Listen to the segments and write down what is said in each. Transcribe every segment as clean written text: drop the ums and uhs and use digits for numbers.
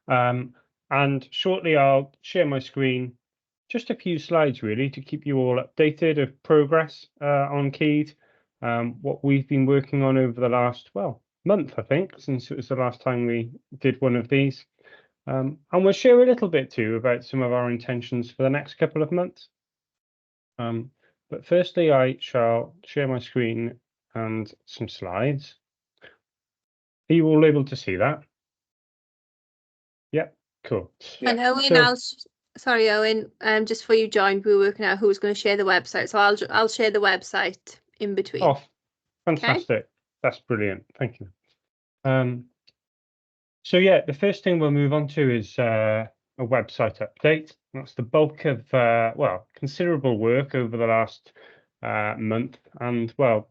And shortly I'll share my screen, just a few slides really to keep you all updated of progress on Keyd, what we've been working on over the last, well, month, I think, since it was the last time we did one of these. And we'll share a little bit too about some of our intentions for the next couple of months. But firstly, I shall share my screen and some slides. Are you all able to see that? Yep, cool. And Owen, sorry, Owen, just before you joined, we were working out who was going to share the website. So I'll share the website in between. Oh, fantastic. Okay. That's brilliant. Thank you. So yeah, the first thing we'll move on to is a website update. That's the bulk of, well, considerable work over the last month and, well,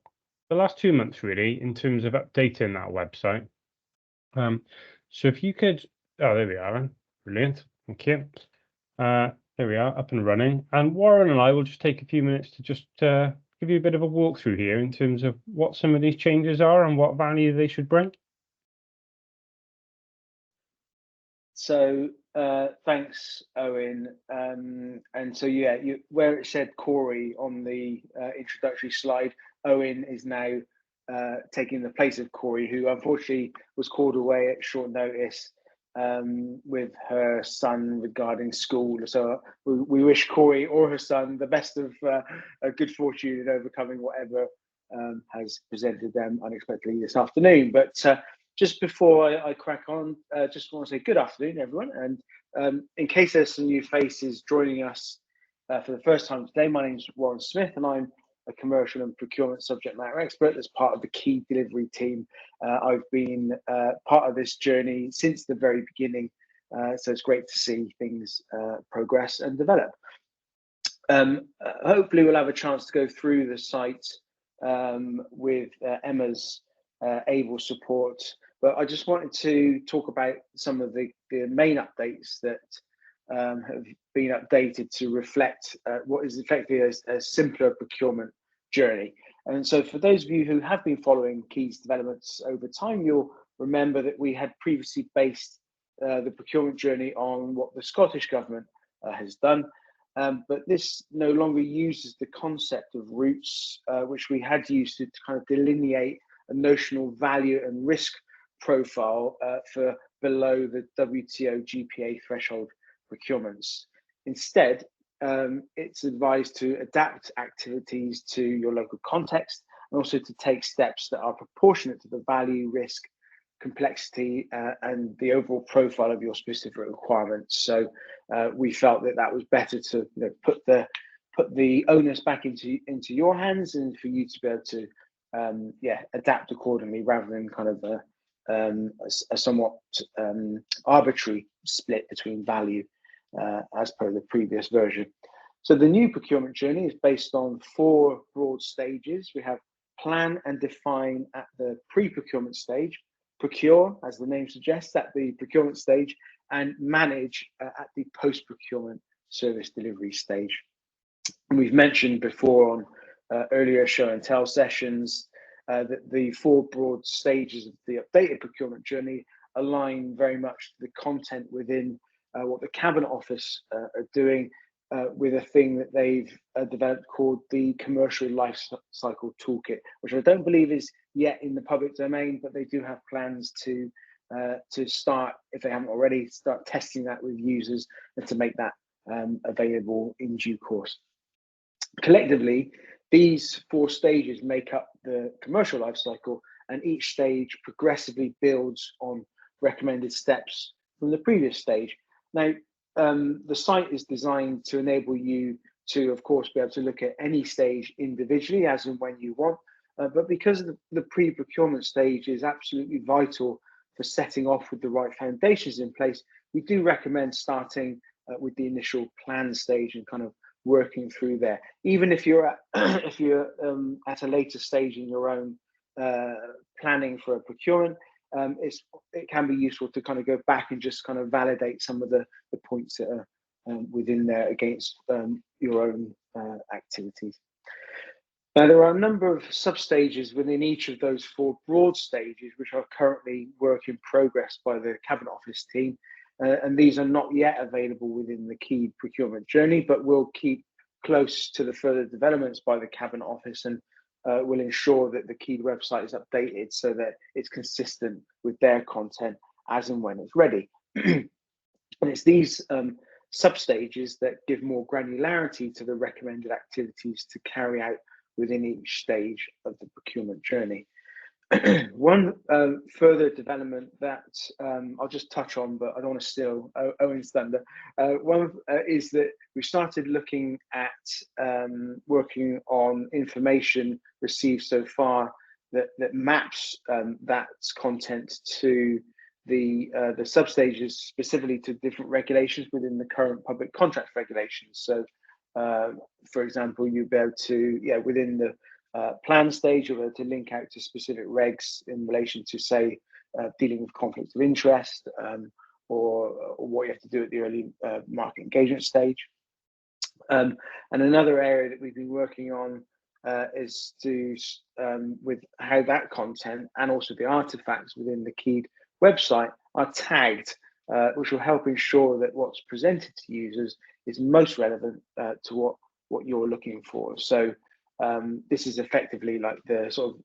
the last 2 months really, in terms of updating that website. So if you could, oh, there we are. Brilliant. Thank you. There we are, up and running. And Warren and I will just take a few minutes to just give you a bit of a walkthrough here in terms of what some of these changes are and what value they should bring. So thanks, Owen. And so, yeah, where it said Corey on the introductory slide, Owen is now taking the place of Corey, who unfortunately was called away at short notice with her son regarding school. So we wish Corey or her son the best of good fortune in overcoming whatever has presented them unexpectedly this afternoon. But just before I crack on, just want to say good afternoon, everyone. And in case there's some new faces joining us for the first time today, my name's Warren Smith, and I'm a commercial and procurement subject matter expert as part of the Keyd delivery team. I've been part of this journey since the very beginning, so it's great to see things progress and develop. Hopefully we'll have a chance to go through the site with Emma's able support, but I just wanted to talk about some of the main updates that have been updated to reflect what is effectively a simpler procurement journey. And so for those of you who have been following Keyd's developments over time, you'll remember that we had previously based the procurement journey on what the Scottish Government has done. But this no longer uses the concept of routes, which we had used to kind of delineate a notional value and risk profile for below the WTO GPA threshold procurements. Instead, it's advised to adapt activities to your local context and also to take steps that are proportionate to the value, risk, complexity, and the overall profile of your specific requirements. So we felt that that was better to put the onus back into your hands and for you to be able to adapt accordingly rather than kind of a somewhat arbitrary split between value as per the previous version. So the new procurement journey is based on 4 broad stages. We have plan and define at the pre-procurement stage, procure, as the name suggests, at the procurement stage, and manage at the post-procurement service delivery stage. And we've mentioned before on earlier show and tell sessions that the 4 broad stages of the updated procurement journey align very much to the content within what the Cabinet Office are doing with a thing that they've developed called the Commercial Life Cycle Toolkit, which I don't believe is yet in the public domain, but they do have plans to start, if they haven't already, start testing that with users and to make that available in due course. Collectively, these 4 stages make up the commercial life cycle, and each stage progressively builds on recommended steps from the previous stage. Now, the site is designed to enable you to, of course, be able to look at any stage individually as and when you want, but because the pre-procurement stage is absolutely vital for setting off with the right foundations in place, we do recommend starting with the initial plan stage and kind of working through there. Even if you're at at a later stage in your own planning for a procurement, it can be useful to kind of go back and just kind of validate some of the points that are within there against your own activities. Now, there are a number of sub-stages within each of those 4 broad stages, which are currently work in progress by the Cabinet Office team. and these are not yet available within the key procurement journey, but we'll keep close to the further developments by the Cabinet Office, and will ensure that the key website is updated so that it's consistent with their content as and when it's ready. And it's these sub-stages that give more granularity to the recommended activities to carry out within each stage of the procurement journey. One further development that I'll just touch on, but I don't want to steal Owen's thunder. Is that we started looking at working on information received so far that maps that content to the substages, specifically to different regulations within the current public contracts regulations. So, for example, you'll be able to, within the plan stage, you'll be able to link out to specific regs in relation to, say, dealing with conflicts of interest, or what you have to do at the early market engagement stage. And another area that we've been working on is to, with how that content and also the artifacts within the keyed website are tagged, which will help ensure that what's presented to users is most relevant to what you're looking for. So this is effectively like the sort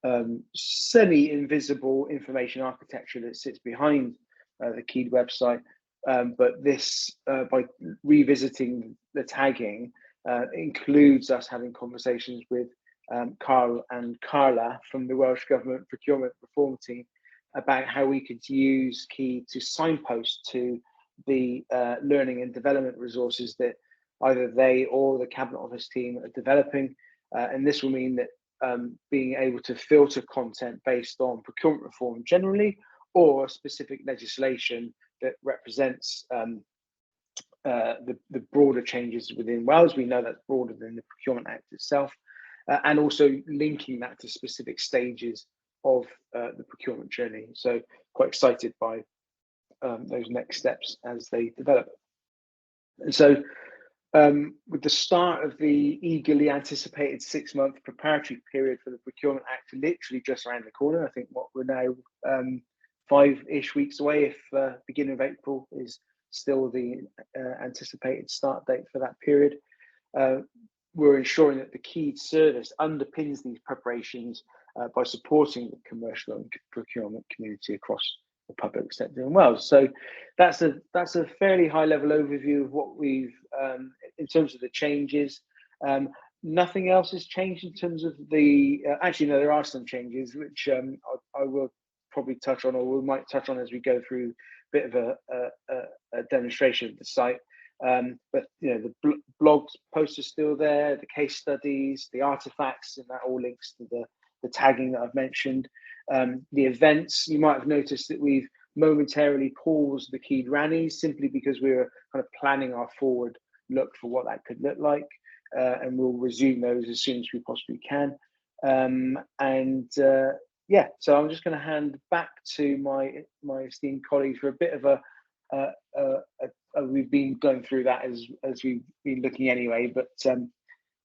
of semi-invisible information architecture that sits behind the keyed website. But this, by revisiting the tagging, includes us having conversations with Carl and Carla from the Welsh Government Procurement Reform Team about how we could use Key to signpost to the learning and development resources that either they or the Cabinet Office team are developing. And this will mean that being able to filter content based on procurement reform generally, or specific legislation that represents the broader changes within Wales. We know that's broader than the Procurement Act itself, and also linking that to specific stages of the procurement journey. So quite excited by those next steps as they develop. And so with the start of the eagerly anticipated 6-month preparatory period for the Procurement Act literally just around the corner, I think what we're now 5-ish weeks away, if beginning of April is still the anticipated start date for that period. We're ensuring that the keyed service underpins these preparations by supporting the commercial and procurement community across the public sector in Wales. So that's a fairly high level overview of what we've in terms of the changes. Nothing else has changed in terms of the actually no, there are some changes which I will probably touch on, or we might touch on as we go through a bit of a demonstration of the site. But you know, the blog posts are still there, the case studies, the artifacts, and that all links to the tagging that I've mentioned. The events, you might have noticed that we've momentarily paused the keyed Rannies simply because we were kind of planning our forward look for what that could look like, and we'll resume those as soon as we possibly can. Yeah, so I'm just going to hand back to my esteemed colleagues for a bit of we've been going through that as we've been looking anyway, but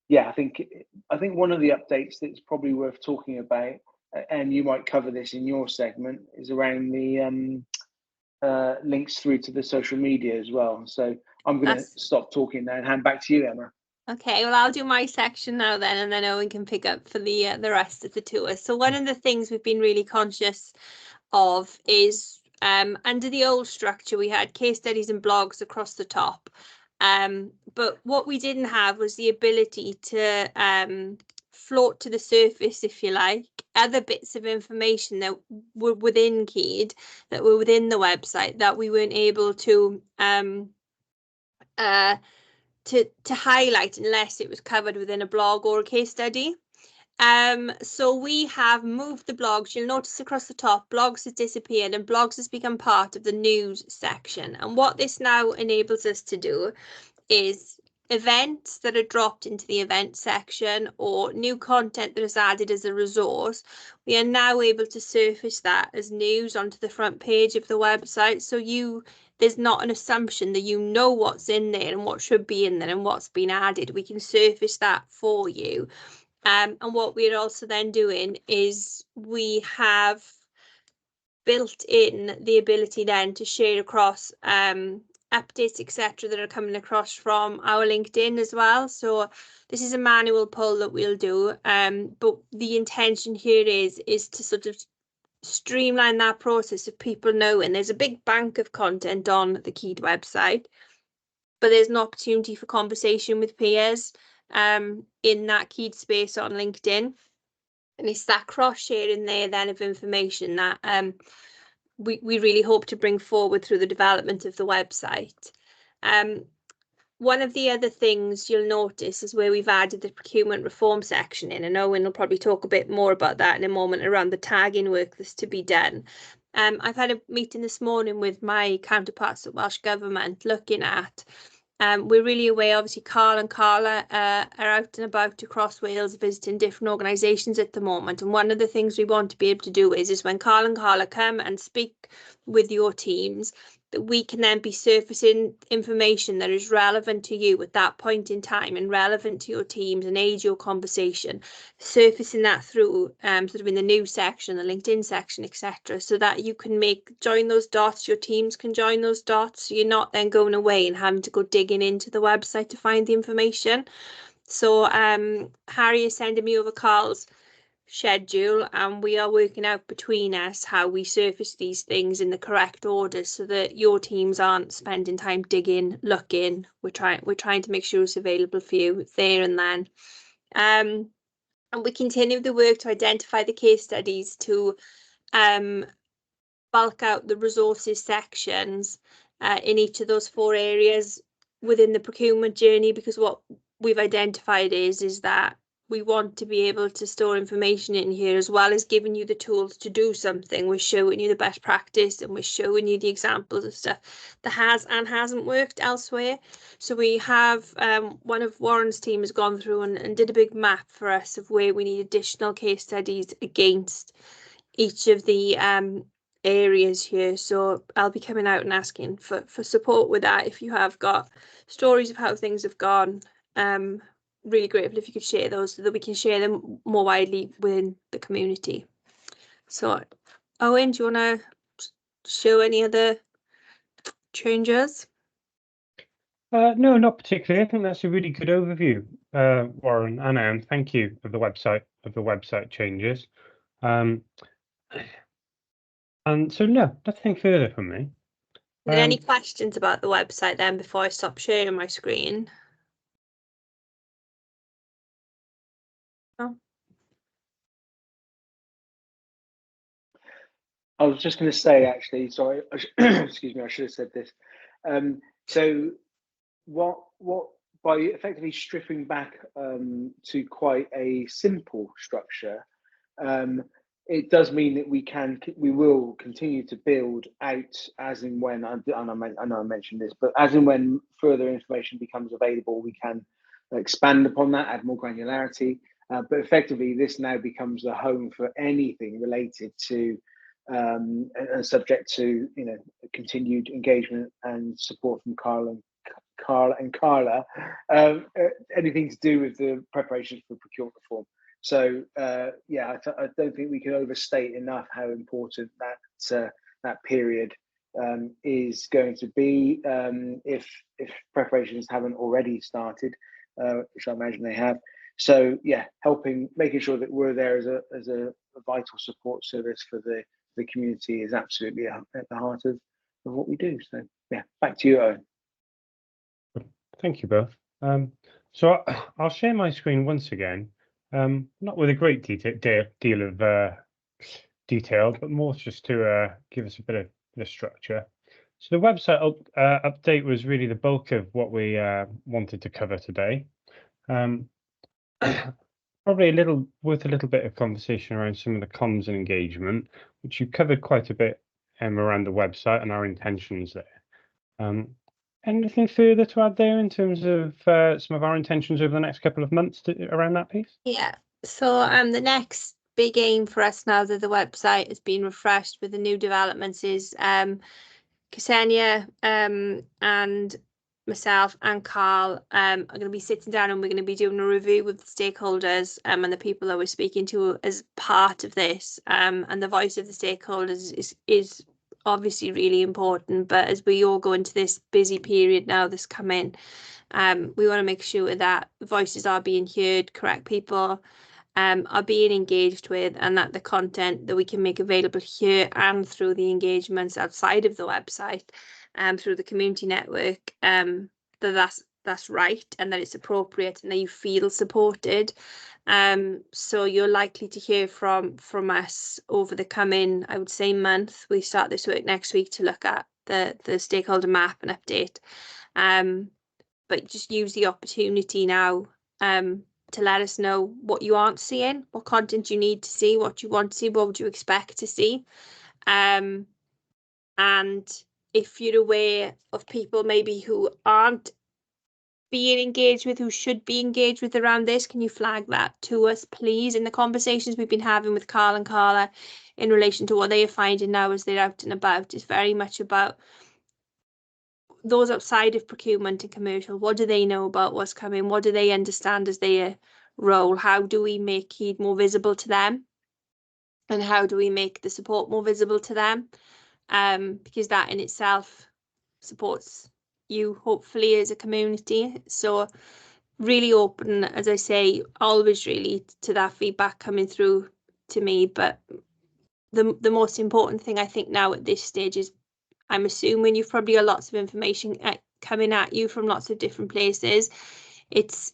yeah, I think one of the updates that's probably worth talking about, and you might cover this in your segment, is around the links through to the social media as well. So I'm going to stop talking now and hand back to you, Emma. Okay, well, I'll do my section now then, and then Owen can pick up for the rest of the tour. So one of the things we've been really conscious of is under the old structure, we had case studies and blogs across the top. But what we didn't have was the ability to float to the surface, if you like, other bits of information that were within Keyed, that were within the website, that we weren't able to highlight unless it was covered within a blog or a case study. So we have moved the blogs. You'll notice across the top, blogs has disappeared and blogs has become part of the news section. And what this now enables us to do is events that are dropped into the event section or new content that is added as a resource, we are now able to surface that as news onto the front page of the website. So there's not an assumption that you know what's in there and what should be in there and what's been added. We can surface that for you. And what we're also then doing is we have built in the ability then to share across updates, etc., that are coming across from our LinkedIn as well. So this is a manual pull that we'll do, but the intention here is to sort of streamline that process of people knowing there's a big bank of content on the Keyed website, but there's an opportunity for conversation with peers in that Keyed space on LinkedIn. And it's that cross-sharing there then of information that we really hope to bring forward through the development of the website. One of the other things you'll notice is where we've added the procurement reform section in, and Owen will probably talk a bit more about that in a moment around the tagging work that's to be done. I've had a meeting this morning with my counterparts at Welsh Government looking at we're really aware, obviously, Carl and Carla are out and about across Wales visiting different organisations at the moment. And one of the things we want to be able to do is when Carl and Carla come and speak with your teams, that we can then be surfacing information that is relevant to you at that point in time and relevant to your teams and aid your conversation, surfacing that through sort of in the news section, the LinkedIn section, etc., so that you can join those dots, your teams can join those dots, so you're not then going away and having to go digging into the website to find the information. So Harry is sending me over Carl's schedule, and we are working out between us how we surface these things in the correct order so that your teams aren't spending time digging, looking. We're trying to make sure it's available for you there and then. And we continue the work to identify the case studies, to bulk out the resources sections in each of those 4 areas within the procurement journey, because what we've identified is that we want to be able to store information in here as well as giving you the tools to do something. We're showing you the best practice and we're showing you the examples of stuff that has and hasn't worked elsewhere. So we have one of Warren's team has gone through and did a big map for us of where we need additional case studies against each of the areas here. So I'll be coming out and asking for support with that. If you have got stories of how things have gone, really grateful if you could share those so that we can share them more widely within the community. So Owen, do you want to show any other changes? No, not particularly. I think that's a really good overview, Warren and Anne. Thank you of the website changes. And so no, nothing further from me. Are there any questions about the website then before I stop sharing my screen? No. I was just going to say, actually, sorry, excuse me, I should have said this. So what by effectively stripping back to quite a simple structure, it does mean that we will continue to build out as and when, I know I mentioned this, but as and when further information becomes available, we can expand upon that, add more granularity. But effectively, this now becomes the home for anything related to and subject to continued engagement and support from Carl and Carla, anything to do with the preparations for procurement reform. So yeah, I don't think we can overstate enough how important that period is going to be if preparations haven't already started, which I imagine they have. So yeah, making sure that we're there as a vital support service for the community is absolutely at the heart of what we do. So yeah, back to you, Owen. Thank you both. So I'll share my screen once again, not with a great deal of detail, but more just to give us a bit of structure. So the website update was really the bulk of what we wanted to cover today. Probably worth a little bit of conversation around some of the comms and engagement, which you covered quite a bit around the website and our intentions there. Anything further to add there in terms of some of our intentions over the next couple of months around that piece? Yeah, so the next big aim for us now that the website has been refreshed with the new developments is Ksenia and myself and Carl are going to be sitting down, and we're going to be doing a review with the stakeholders and the people that we're speaking to as part of this. And the voice of the stakeholders is obviously really important. But as we all go into this busy period now that's coming, we want to make sure that voices are being heard, correct people are being engaged with, and that the content that we can make available here and through the engagements outside of the website through the community network, that's right, and that it's appropriate, and that you feel supported. So you're likely to hear from us over the coming, I would say, month. We start this work next week to look at the stakeholder map and update. But just use the opportunity now to let us know what you aren't seeing, what content you need to see, what you want to see, what would you expect to see. And if you're aware of people maybe who aren't being engaged with, who should be engaged with around this, can you flag that to us, please? In the conversations we've been having with Carl and Carla in relation to what they are finding now as they're out and about, is very much about those outside of procurement and commercial. What do they know about what's coming? What do they understand as their role? How do we make KEED more visible to them? And how do we make the support more visible to them? Because that in itself supports you, hopefully, as a community. So really open, as I say, always really to that feedback coming through to me. But the most important thing I think now at this stage is, I'm assuming you've probably got lots of information coming at you from lots of different places. It's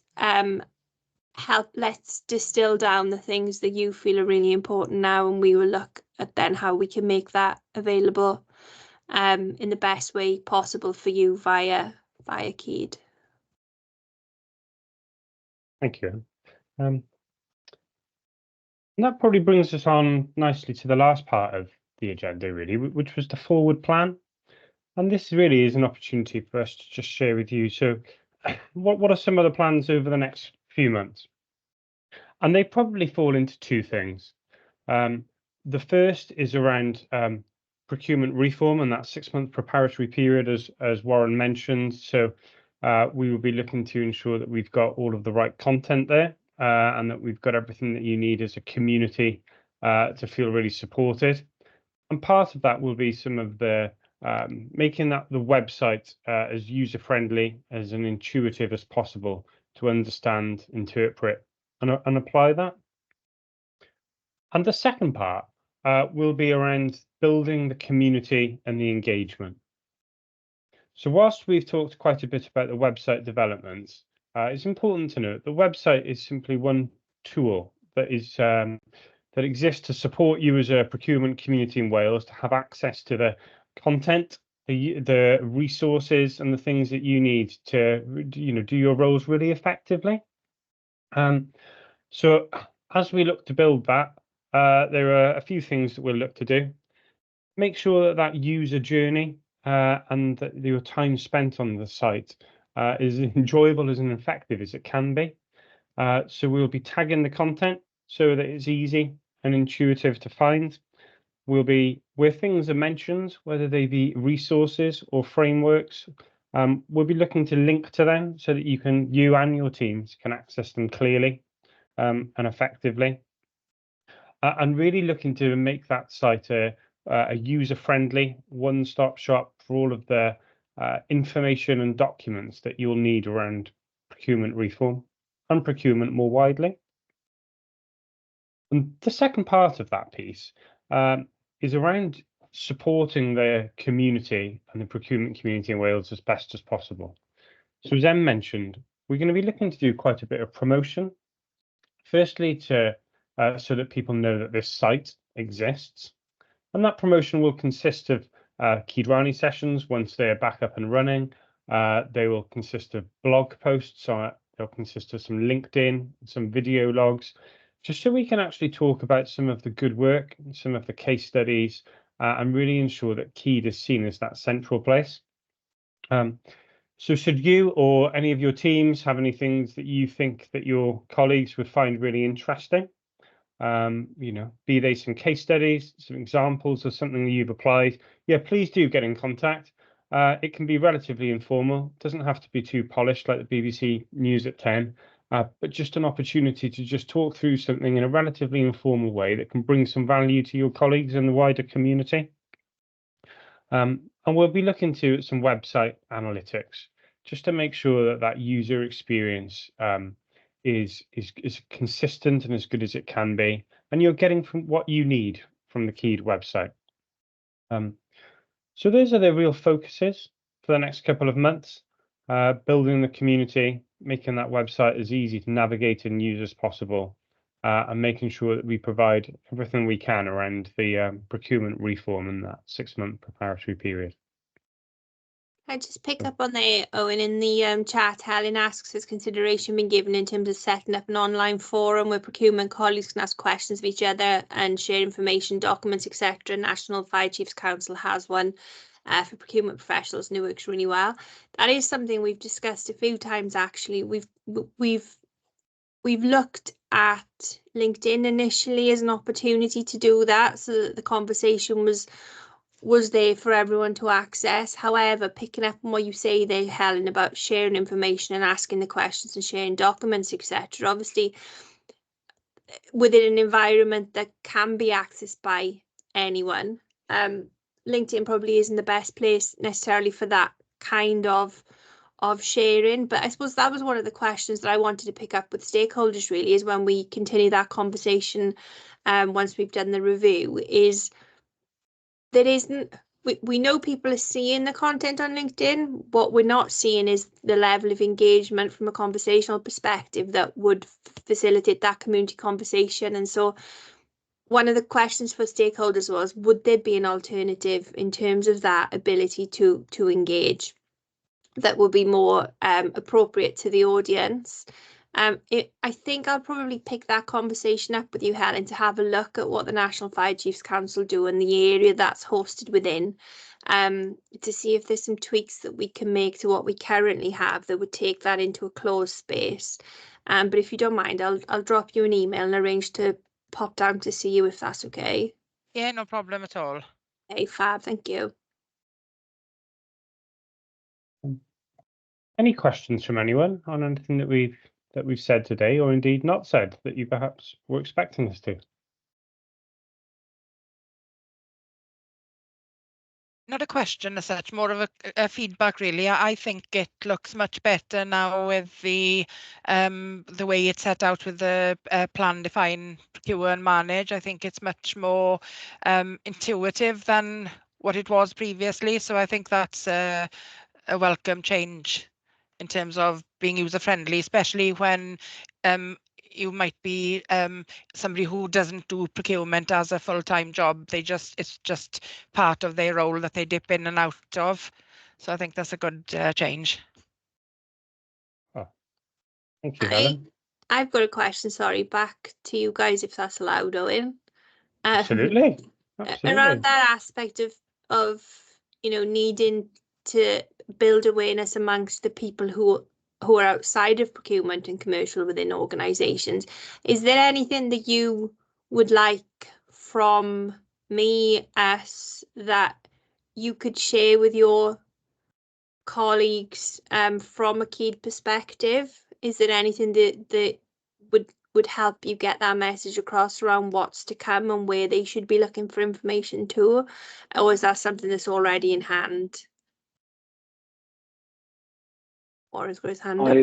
let's distill down the things that you feel are really important now, and we will look at then how we can make that available in the best way possible for you via KEED. Thank you. And that probably brings us on nicely to the last part of the agenda, really, which was the forward plan. And this really is an opportunity for us to just share with you. So what are some of the plans over the next few months? And they probably fall into two things. The first is around procurement reform and that 6-month preparatory period, as Warren mentioned. So we will be looking to ensure that we've got all of the right content there and that we've got everything that you need as a community to feel really supported. And part of that will be some of the making that the website as user-friendly, as and intuitive as possible to understand, interpret, and apply that. And the second part will be around building the community and the engagement. So whilst we've talked quite a bit about the website developments, it's important to note the website is simply one tool that is that exists to support you as a procurement community in Wales to have access to the content, the resources, and the things that you need to do your roles really effectively. So as we look to build that, there are a few things that we'll look to do. Make sure that user journey and that your time spent on the site is enjoyable and effective as it can be. So we'll be tagging the content so that it's easy and intuitive to find. We'll be, where things are mentioned, whether they be resources or frameworks, we'll be looking to link to them so that you and your teams can access them clearly and effectively. And really looking to make that site a user-friendly one-stop shop for all of the information and documents that you'll need around procurement reform and procurement more widely. And the second part of that piece is around supporting the community and the procurement community in Wales as best as possible. So as Em mentioned, we're going to be looking to do quite a bit of promotion. Firstly, so that people know that this site exists. And that promotion will consist of KEED Rani sessions once they're back up and running. They will consist of blog posts, they'll consist of some LinkedIn, some video logs, just so we can actually talk about some of the good work, some of the case studies, and really ensure that KEED is seen as that central place. So should you or any of your teams have any things that you think that your colleagues would find really interesting, be they some case studies, some examples of something that you've applied, yeah, please do get in contact. it can be relatively informal. It doesn't have to be too polished like the BBC News at 10, but just an opportunity to just talk through something in a relatively informal way that can bring some value to your colleagues and the wider community. And we'll be looking to some website analytics just to make sure that that user experience is consistent and as good as it can be, and you're getting from what you need from the Keyed website. So those are the real focuses for the next couple of months, building the community, making that website as easy to navigate and use as possible, and making sure that we provide everything we can around the procurement reform in that 6-month preparatory period. I just pick up on there, Owen, in the chat. Helen asks, has consideration been given in terms of setting up an online forum where procurement colleagues can ask questions of each other and share information, documents, etc. National Fire Chiefs Council has one for procurement professionals, and it works really well. That is something we've discussed a few times. Actually, we've looked at LinkedIn initially as an opportunity to do that, so that the conversation was there for everyone to access. However, picking up on what you say there, Helen, about sharing information and asking the questions and sharing documents, etc. Obviously, within an environment that can be accessed by anyone, LinkedIn probably isn't the best place necessarily for that kind of sharing. But I suppose that was one of the questions that I wanted to pick up with stakeholders, really, is when we continue that conversation once we've done the review, is there isn't, we know people are seeing the content on LinkedIn. What we're not seeing is the level of engagement from a conversational perspective that would facilitate that community conversation. And so one of the questions for stakeholders was, would there be an alternative in terms of that ability to engage that would be more appropriate to the audience? I think I'll probably pick that conversation up with you, Helen, to have a look at what the National Fire Chiefs Council do in the area that's hosted within, to see if there's some tweaks that we can make to what we currently have that would take that into a closed space. But if you don't mind, I'll drop you an email and arrange to pop down to see you if that's okay. Yeah, no problem at all. Okay, fab, thank you. Any questions from anyone on anything that we've said today, or indeed not said, that you perhaps were expecting us to? Not a question as such, more of a feedback really. I think it looks much better now with the way it's set out with the plan, define, procure and manage. I think it's much more intuitive than what it was previously. So I think that's a welcome change in terms of being user friendly, especially when you might be somebody who doesn't do procurement as a full-time job. It's just part of their role that they dip in and out of. So I think that's a good change. Oh, thank you, Helen. I've got a question, sorry, back to you guys, if that's allowed, Owen. Absolutely. Around that aspect of needing to build awareness amongst the people who are outside of procurement and commercial within organisations. Is there anything that you would like from me, us, that you could share with your colleagues from a Keyed perspective? Is there anything that would help you get that message across around what's to come and where they should be looking for information too? Or is that something that's already in hand? Or has got his hand up?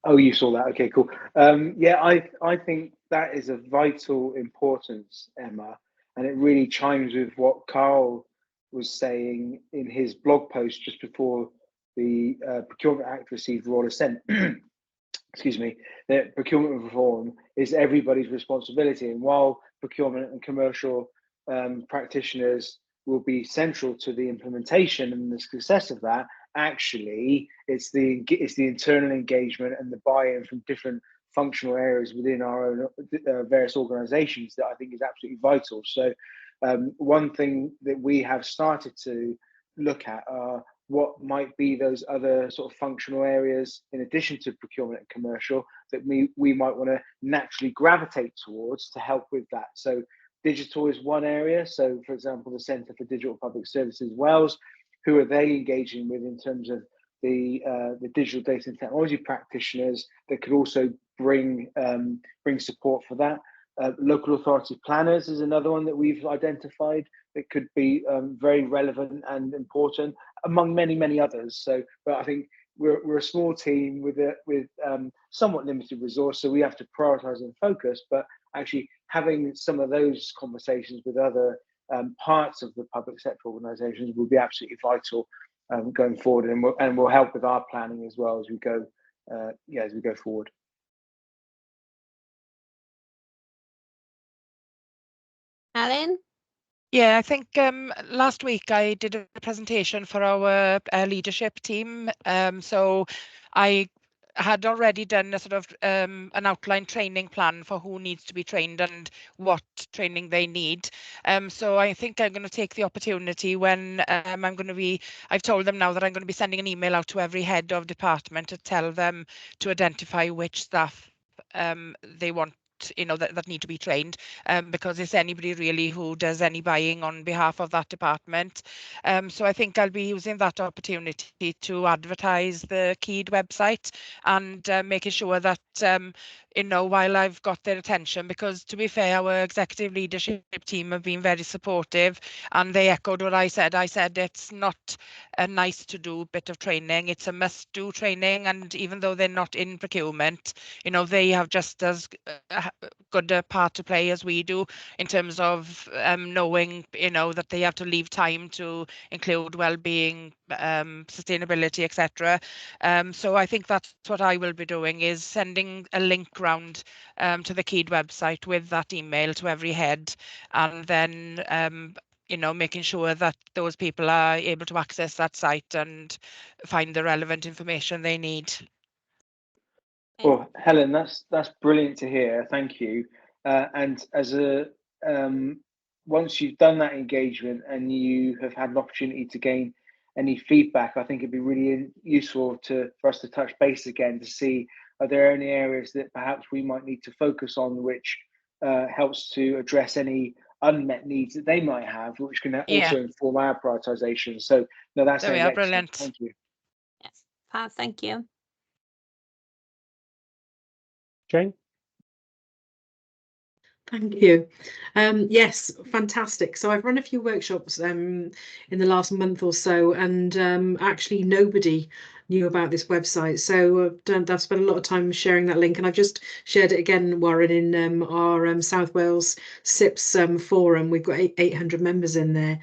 Oh, you saw that. Okay, cool. Yeah, I think that is of vital importance, Emma, and it really chimes with what Carl was saying in his blog post just before the Procurement Act received royal assent. Excuse me. That procurement reform is everybody's responsibility, and while procurement and commercial practitioners will be central to the implementation and the success of that, actually it's the internal engagement and the buy-in from different functional areas within our own various organizations that I think is absolutely vital. So one thing that we have started to look at are what might be those other sort of functional areas in addition to procurement and commercial that we might want to naturally gravitate towards to help with that. So digital is one area. So for example, the Centre for Digital Public Services Wales, who are they engaging with in terms of the digital data and technology practitioners that could also bring support for that. Local authority planners is another one that we've identified that could be very relevant and important, among many others. So, but I think we're a small team with somewhat limited resource, so we have to prioritize and focus. But actually, having some of those conversations with other parts of the public sector organisations will be absolutely vital going forward, and will help with our planning as well as we go forward. Helen? Yeah, I think last week I did a presentation for our leadership team. So I had already done a sort of an outline training plan for who needs to be trained and what training they need. So I think I'm going to take the opportunity when I've told them now that I'm going to be sending an email out to every head of department to tell them to identify which staff they want, that need to be trained, because it's anybody really who does any buying on behalf of that department. So I think I'll be using that opportunity to advertise the Keyed website and making sure that while I've got their attention, because to be fair, our executive leadership team have been very supportive, and they echoed what I said. I said it's not a nice to do bit of training, it's a must do training, and even though they're not in procurement, they have just as good a part to play as we do in terms of knowing that they have to leave time to include well-being, sustainability, etc. So I think that's what I will be doing, is sending a link round to the Keyed website with that email to every head, and then making sure that those people are able to access that site and find the relevant information they need. Well, Helen, that's brilliant to hear. Thank you. And as once you've done that engagement and you have had an opportunity to gain any feedback, I think it'd be really useful for us to touch base again to see, are there any areas that perhaps we might need to focus on, which helps to address any unmet needs that they might have, which can also inform our prioritization. So no, that's excellent. Brilliant. Thank you. Yes, thank you. Jane? Thank you. Yes, fantastic. So I've run a few workshops in the last month or so, and actually nobody knew about this website. So I've spent a lot of time sharing that link, and I've just shared it again, Warren, in our South Wales SIPS forum. We've got 800 members in there,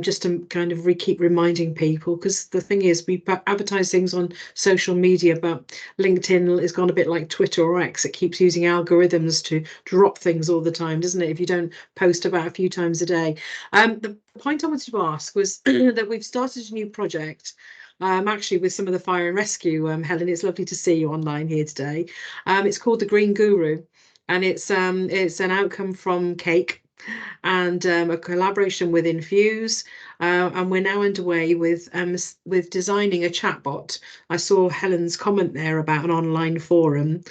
just to kind of keep reminding people, because the thing is, we advertise things on social media, but LinkedIn has gone a bit like Twitter or X. It keeps using algorithms to drop things all the time, doesn't it, if you don't post about a few times a day. The point I wanted to ask was that we've started a new project, actually with some of the fire and rescue. Helen, it's lovely to see you online here today. It's called the Green Guru, and it's an outcome from Cake and a collaboration with Infuse, and we're now underway with designing a chatbot. I saw Helen's comment there about an online forum,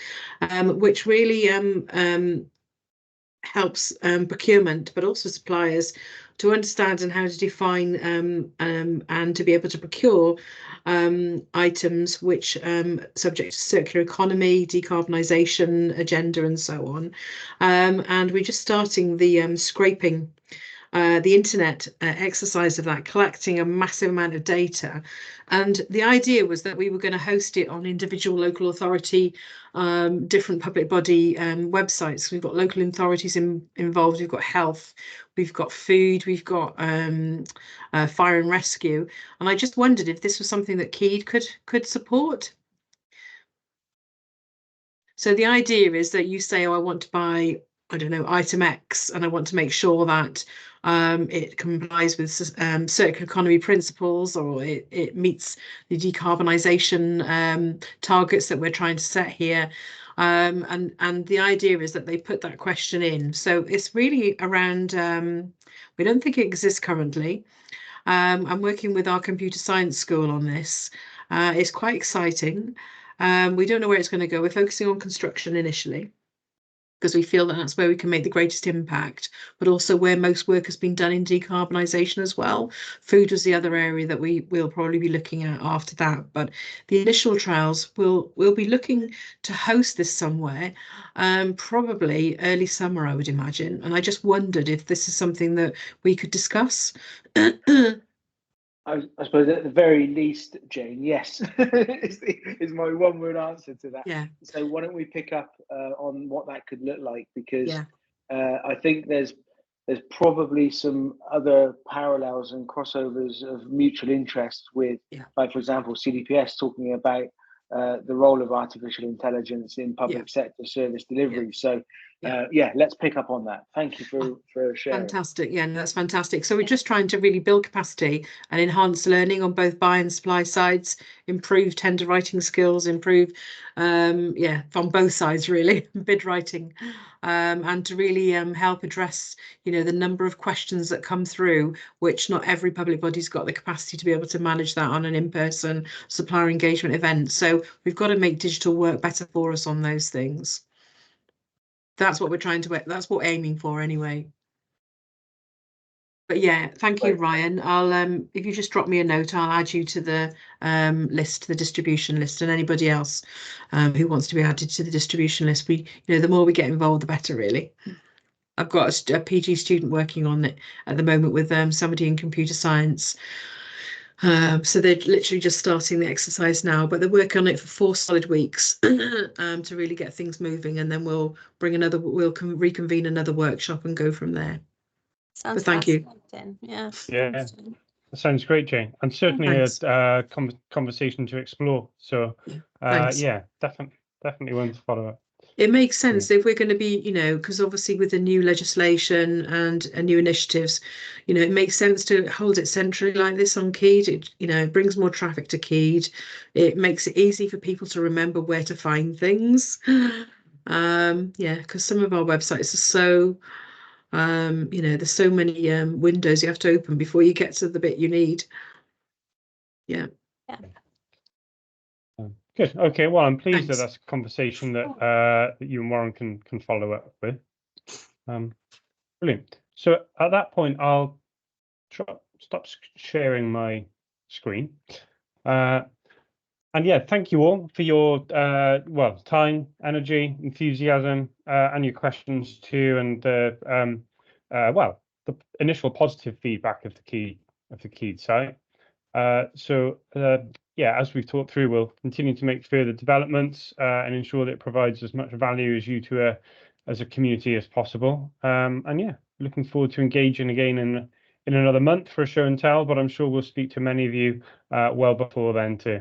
which really helps procurement, but also suppliers, to understand and how to define and to be able to procure items which subject to circular economy, decarbonisation agenda, and so on. And we're just starting the scraping the internet exercise of that, collecting a massive amount of data. And the idea was that we were going to host it on individual local authority, different public body websites. We've got local authorities involved, we've got health, we've got food, we've got fire and rescue. And I just wondered if this was something that Keyed could support. So the idea is that you say, oh, I want to buy, I don't know, item X, and I want to make sure that it complies with circular economy principles, or it meets the decarbonisation targets that we're trying to set here. And the idea is that they put that question in. So it's really around, we don't think it exists currently. I'm working with our computer science school on this. It's quite exciting. We don't know where it's going to go. We're focusing on construction initially. because we feel that that's where we can make the greatest impact, but also where most work has been done in decarbonisation as well. Food was the other area that we'll probably be looking at after that. But the initial trials, we'll be looking to host this somewhere, probably early summer, I would imagine. And I just wondered if this is something that we could discuss. I suppose at the very least, Jane, yes, is my one-word answer to that. Yeah. So why don't we pick up on what that could look like? Because Yeah. I think there's probably some other parallels and crossovers of mutual interest with, like, for example, CDPS talking about the role of artificial intelligence in public sector service delivery. So let's pick up on that. Thank you for sharing. Fantastic. Yeah, no, that's fantastic. So we're just trying to really build capacity and enhance learning on both buy and supply sides, improve tender writing skills, improve from both sides really, bid writing, and to really help address, the number of questions that come through, which not every public body's got the capacity to be able to manage that on an in-person supplier engagement event. So we've got to make digital work better for us on those things. That's what we're that's what we're aiming for anyway. But yeah, thank you, Ryan. I'll if you just drop me a note, I'll add you to the list, the distribution list, and anybody else who wants to be added to the distribution list. The more we get involved, the better, really. I've got a PG student working on it at the moment with somebody in computer science. So they're literally just starting the exercise now, but they're working on it for 4 solid weeks to really get things moving, and then we'll reconvene another workshop and go from there. Sounds thank you. Yeah, that sounds great, Jane, and certainly a conversation to explore. So definitely one to follow up. It makes sense if we're going to be, because obviously with the new legislation and new initiatives, it makes sense to hold it centrally like this on Keed. It brings more traffic to Keed. It makes it easy for people to remember where to find things. Because some of our websites are so, there's so many windows you have to open before you get to the bit you need. Yeah. Good. Okay. Well, I'm pleased that that's a conversation that that you and Warren can follow up with. Brilliant. So at that point, I'll stop sharing my screen. And thank you all for your time, energy, enthusiasm, and your questions too, and the initial positive feedback of the Keed site. As we've talked through, we'll continue to make further developments and ensure that it provides as much value as you to as a community as possible. Looking forward to engaging again in another month for a show and tell, but I'm sure we'll speak to many of you well before then too.